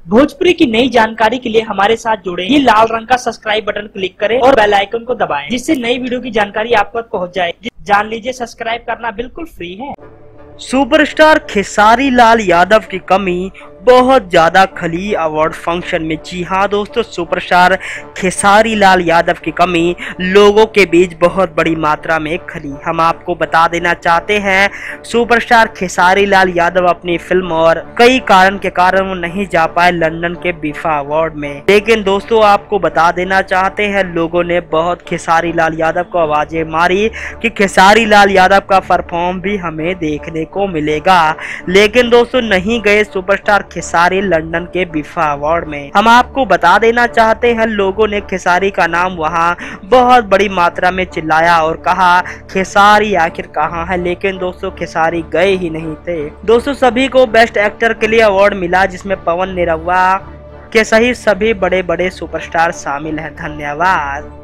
भोजपुरी की नई जानकारी के लिए हमारे साथ जुड़े ये लाल रंग का सब्सक्राइब बटन क्लिक करें और बेल आइकन को दबाएं, जिससे नई वीडियो की जानकारी आप तक पहुंच जाए। जान लीजिए, सब्सक्राइब करना बिल्कुल फ्री है। सुपरस्टार खेसारी लाल यादव की कमी बहुत ज्यादा खली अवार्ड फंक्शन में। जी हाँ दोस्तों, सुपरस्टार खेसारी लाल यादव की कमी लोगों के बीच बहुत बड़ी मात्रा में खली। हम आपको बता देना चाहते हैं, सुपरस्टार खेसारी लाल यादव अपनी फिल्म और कई कारण वो नहीं जा पाए लंदन के बीफा अवार्ड में। लेकिन दोस्तों आपको बता देना चाहते हैं, लोगों ने बहुत खेसारी लाल यादव को आवाजें मारी कि खेसारी लाल यादव का परफॉर्म भी हमें देखने को मिलेगा। लेकिन दोस्तों नहीं गए सुपरस्टार खेसारी लंदन के बीफा अवार्ड में। हम आपको बता देना चाहते हैं, लोगों ने खेसारी का नाम वहां बहुत बड़ी मात्रा में चिल्लाया और कहा खेसारी आखिर कहां है। लेकिन दोस्तों खेसारी गए ही नहीं थे। दोस्तों सभी को बेस्ट एक्टर के लिए अवार्ड मिला, जिसमें पवन निरहुआ के सहित सभी बड़े बड़े सुपरस्टार शामिल हैं। धन्यवाद।